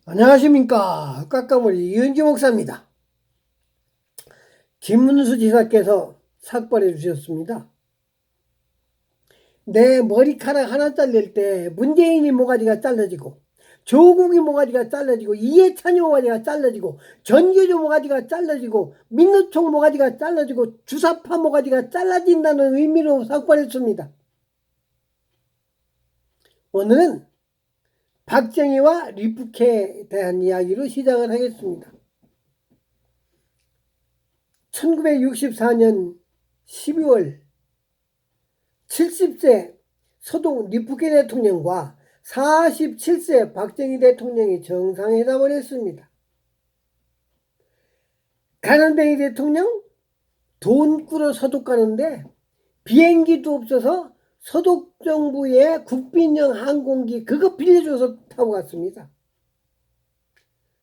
안녕하십니까. 깎아머리 이은지 목사입니다. 김문수 지사께서 삭발해 주셨습니다. 내 머리카락 하나 잘릴 때 문재인이 모가지가 잘라지고, 조국이 모가지가 잘라지고, 이해찬이 모가지가 잘라지고, 전교조 모가지가 잘라지고, 민노총 모가지가 잘라지고, 주사파 모가지가 잘라진다는 의미로 삭발했습니다. 오늘은 박정희와 리프케에 대한 이야기로 시작을 하겠습니다. 1964년 12월 70세 서동 리프케 대통령과 47세 박정희 대통령이 정상회담을 했습니다. 가난뱅이 대통령 돈 꾸러 서독 가는데 비행기도 없어서 서독 정부의 국빈형 항공기 그거 빌려줘서 타고 갔습니다.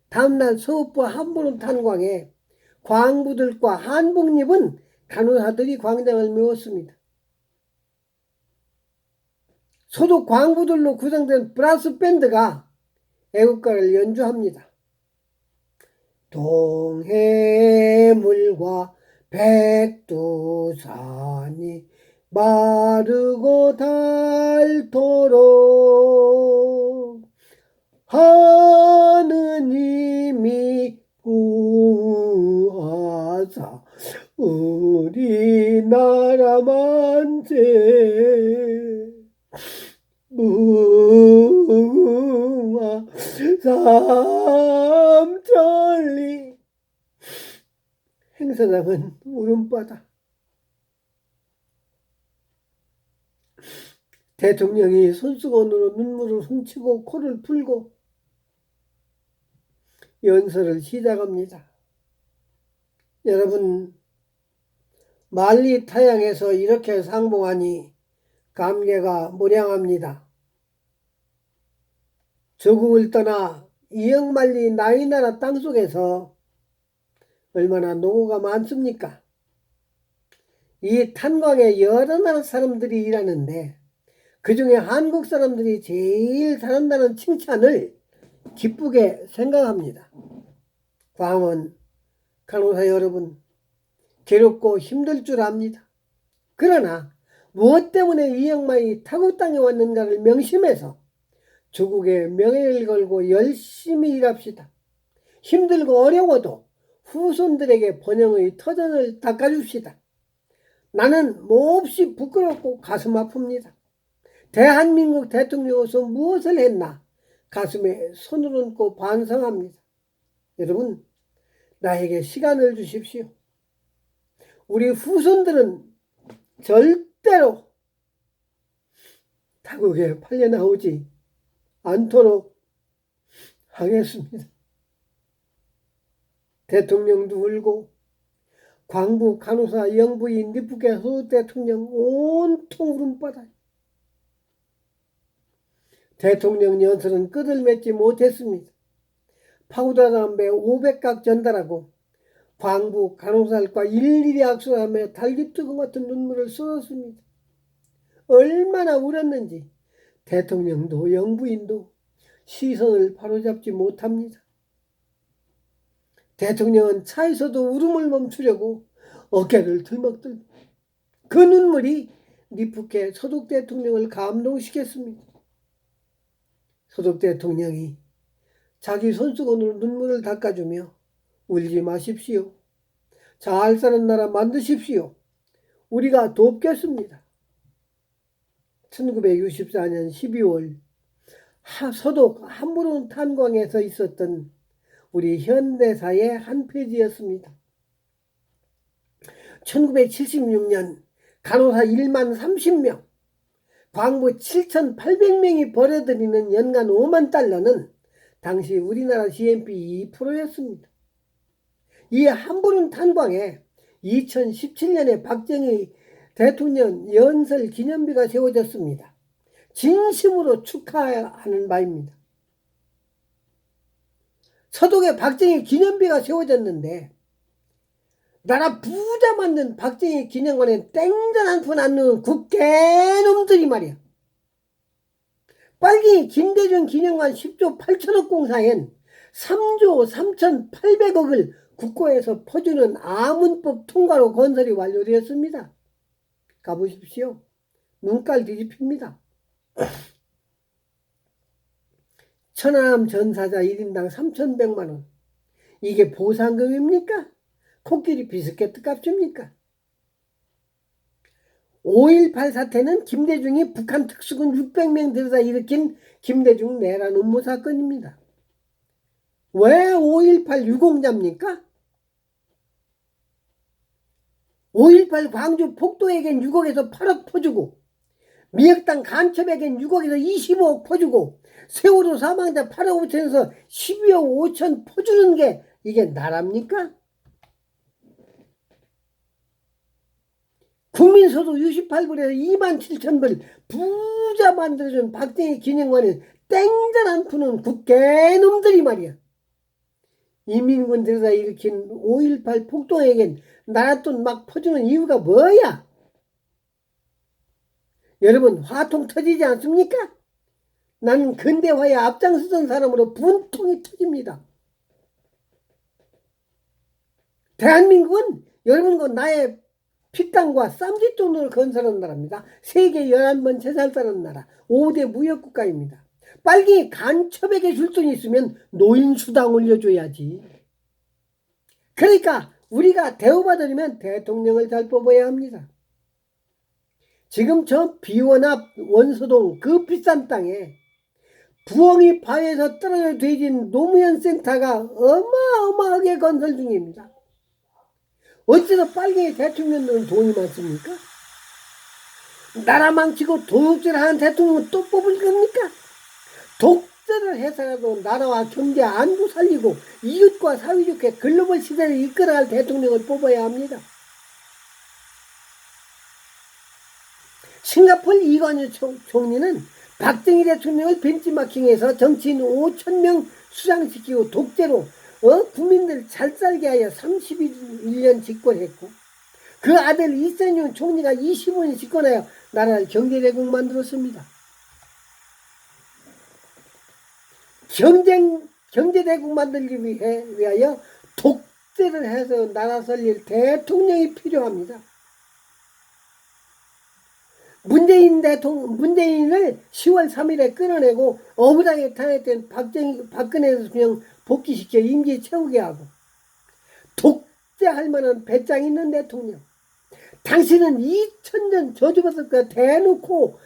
다음날 서울부 한보름 탄광에 광부들과 한복 입은 간호사들이 광장을 메웠습니다. 소독 광부들로 구성된 브라스 밴드가 애국가를 연주합니다. 동해물과 백두산이 마르고 닳도록 하느님이 구하사 우리나라 만세 무궁화 삼천리. 행사장은 울음바다. 대통령이 손수건으로 눈물을 훔치고 코를 풀고 연설을 시작합니다. 여러분, 만리 타양에서 이렇게 상봉하니 감개가 무량합니다. 조국을 떠나 이역만리 나이나라 땅속에서 얼마나 노고가 많습니까? 이 탄광에 여러 나라 사람들이 일하는데 그 중에 한국 사람들이 제일 잘한다는 칭찬을 기쁘게 생각합니다. 광원 간호사 여러분, 괴롭고 힘들 줄 압니다. 그러나 무엇 때문에 이 양반이 타국 땅에 왔는가를 명심해서 조국의 명예를 걸고 열심히 일합시다. 힘들고 어려워도 후손들에게 번영의 터전을 닦아줍시다. 나는 몹시 부끄럽고 가슴 아픕니다. 대한민국 대통령으로서 무엇을 했나 가슴에 손을 얹고 반성합니다. 여러분, 나에게 시간을 주십시오. 우리 후손들은 절대로 타국에 팔려나오지 않도록 하겠습니다. 대통령도 울고 광부, 간호사, 영부인, 리프케 서울 대통령 온통 울음바다. 대통령 연설은 끝을 맺지 못했습니다. 파우더 담배 500각 전달하고 광부, 간호사들과 일일이 악수하며 달기뚜껑 같은 눈물을 쏟았습니다. 얼마나 울었는지 대통령도 영부인도 시선을 바로잡지 못합니다. 대통령은 차에서도 울음을 멈추려고 어깨를 들먹들고 그 눈물이 리프케 서독 대통령을 감동시켰습니다. 서독 대통령이 자기 손수건으로 눈물을 닦아주며 울지 마십시오. 잘 사는 나라 만드십시오. 우리가 돕겠습니다. 1964년 12월 서독 한보름 탄광에서 있었던 우리 현대사의 한 페이지였습니다. 1976년 간호사 1만 30명, 광부 7,800명이 벌어들이는 연간 5만 달러는 당시 우리나라 GNP 2%였습니다. 이 한보름 탄광에 2017년에 박정희 대통령 연설 기념비가 세워졌습니다. 진심으로 축하하는 바입니다. 서독에 박정희 기념비가 세워졌는데 나라 부자 만든 박정희 기념관에 땡전 한 푼 안 넣은 국개놈들이 말이야. 빨갱이 김대중 기념관 10조 8천억 공사엔 3조 3,800억을 국고에서 퍼주는 아문법 통과로 건설이 완료되었습니다. 가보십시오. 눈깔 뒤집힙니다. 천안함 전사자 1인당 3,100만원. 이게 보상금입니까? 코끼리 비스켓 값입니까? 5.18 사태는 김대중이 북한 특수군 600명 들여다 일으킨 김대중 내란 음모 사건입니다. 왜 5.18 유공자입니까? 5.18 광주 폭도에겐 6억에서 8억 퍼주고, 미역당 간첩에겐 6억에서 25억 퍼주고, 세월호 사망자 8억 5천에서 12억 5천 퍼주는 게 이게 나랍니까? 국민소득 68불에서 27,000불 부자 만들어준 박정희 기념관에 땡전 안 푸는 국개놈들이 말이야. 이민군 들여다 일으킨 5.18 폭동에겐 나랏돈 막 퍼주는 이유가 뭐야? 여러분, 화통 터지지 않습니까? 나는 근대화에 앞장서던 사람으로 분통이 터집니다. 대한민국은 여러분과 나의 피땀과 쌈짓돈으로 건설한 나라입니다. 세계 11번 제살사는 나라, 5대 무역국가입니다. 빨리 간첩에게 줄 돈이 있으면 노인수당 올려줘야지. 그러니까 우리가 대우받으려면 대통령을 잘 뽑아야 합니다. 지금 저 비원앞 원소동 그 비싼 땅에 부엉이 바위에서 떨어져 돼진 노무현 센터가 어마어마하게 건설 중입니다. 어째서 빨갱이 대통령들은 돈이 많습니까? 나라 망치고 도둑질하는 대통령은 또 뽑을 겁니까? 독재를 해서라도 나라와 경제 안구 살리고 이웃과 사회좋게 글로벌 시대를 이끌어갈 대통령을 뽑아야 합니다. 싱가포르 이관유 총리는 박정희 대통령을 벤치마킹해서 정치인 5,000명 수장시키고 독재로 국민들 잘 살게 하여 31년 집권했고, 그 아들 이선용 총리가 25년 집권하여 나라를 경제대국 만들었습니다. 경제대국 만들기 위하여 독재를 해서 나라 살릴 대통령이 필요합니다. 문재인을 10월 3일에 끌어내고 어부당에 탄핵된 박근혜 대통령 복귀시켜 임기 채우게 하고, 독재할 만한 배짱 있는 대통령, 당신은 2000년 저주받을 거 대놓고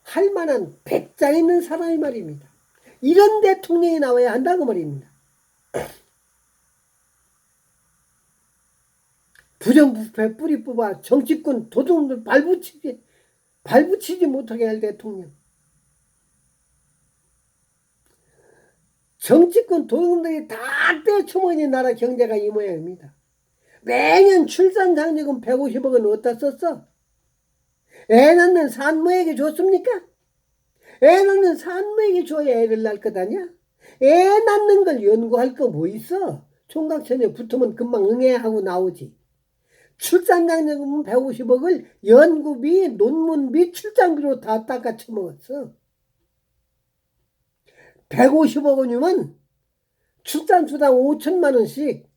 할 만한 배짱 있는 사람이 말입니다. 이런 대통령이 나와야 한다고 말입니다. 부정부패 뿌리 뽑아 정치권 도둑들 발붙이지 못하게 할 대통령. 정치권 도둑들이 다 떼쳐먹은 나라 경제가 이 모양입니다. 매년 출산장려금 150억은 어디다 썼어? 애 낳는 산모에게 줬습니까? 애 낳는 산모에게 줘야 애를 낳을 것 아니야? 애 낳는 걸 연구할 거 뭐 있어? 총각처녀 붙으면 금방 응애하고 나오지. 출산장려금 150억을 연구비, 논문비, 출장비로 다 닦아 쳐먹었어. 150억 원이면 출산수당 5천만 원씩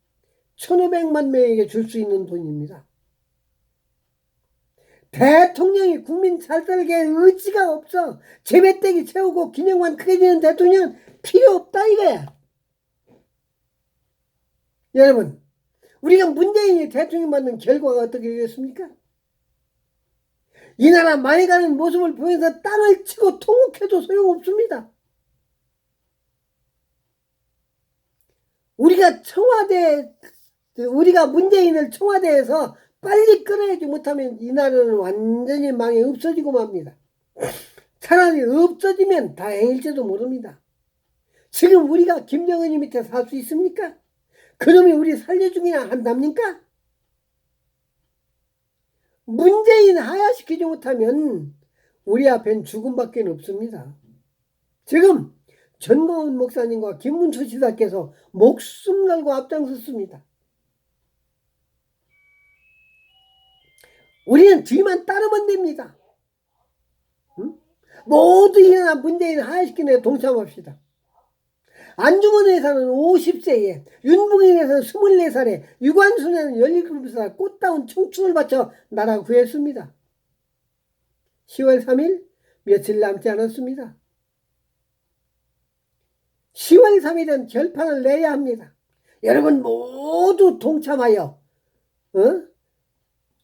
1,500만 명에게 줄 수 있는 돈입니다. 대통령이 국민 잘 살게 의지가 없어. 재배대기 채우고 기념관 크게 지는 대통령은 필요 없다 이거야. 여러분, 우리가 문재인이 대통령 받는 결과가 어떻게 되겠습니까? 이 나라 많이 가는 모습을 보면서 땅을 치고 통곡해도 소용없습니다. 우리가 문재인을 청와대에서 빨리 끌어내지 못하면 이 나라는 완전히 망해 없어지고 맙니다. 차라리 없어지면 다행일지도 모릅니다. 지금 우리가 김정은이 밑에 살 수 있습니까? 그놈이 우리 살려주기나 한답니까? 문재인 하야시키지 못하면 우리 앞엔 죽음밖에 없습니다. 지금 전광훈 목사님과 김문수 지사께서 목숨 걸고 앞장섰습니다. 우리는 뒤만 따르면 됩니다. 응? 모두 일어나 문재인 하야시키는 데 동참합시다. 안중근에서는 50세에, 윤봉인에서는 24살에, 유관순에는 17살 꽃다운 청춘을 바쳐 나라 구했습니다. 10월 3일 며칠 남지 않았습니다. 10월 3일은 결판을 내야 합니다. 여러분 모두 동참하여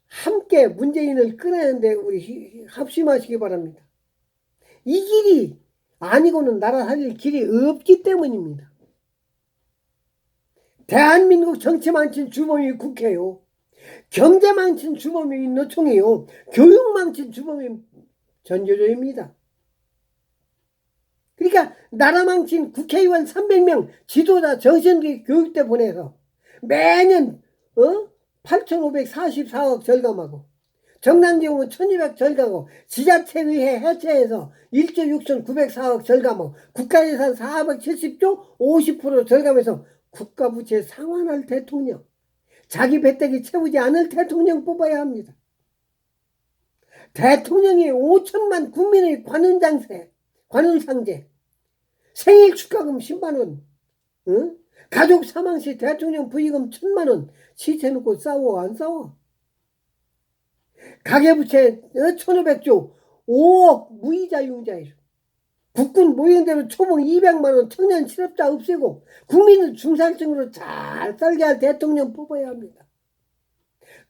함께 문재인을 끌어내는데 우리 합심하시기 바랍니다. 이 길이 아니고는 나라 살릴 길이 없기 때문입니다. 대한민국 정치 망친 주범이 국회요. 경제 망친 주범이 노총이요. 교육 망친 주범이 전교조입니다. 그러니까 나라 망친 국회의원 300명 지도자 정신기 교육대 보내서 매년 8,544억 절감하고 정남경은 1,200 절감하고 지자체의회 해체해서 1조 6,904억 절감하고 국가예산 470조 50% 절감해서 국가부채 상환할 대통령, 자기 배때기 채우지 않을 대통령 뽑아야 합니다. 대통령이 5천만 국민의 관훈상제, 생일 축하금 10만원, 가족 사망시 대통령 부의금 1,000만원, 시체 놓고 싸워 안 싸워? 가계부채 1,500조, 5억 무이자 융자이죠. 국군 모형대로 초봉 200만원 청년 실업자 없애고 국민을 중산층으로 잘 살게 할 대통령 뽑아야 합니다.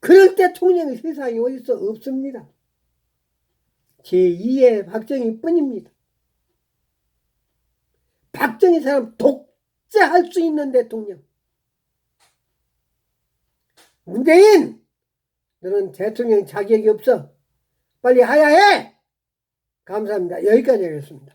그럴 대통령이 세상에 어디서 없습니다. 제2의 박정희 뿐입니다. 박정희 사람 독재할 수 있는 대통령. 문재인, 너는 대통령 자격이 없어. 빨리 하야해. 감사합니다. 여기까지 하겠습니다.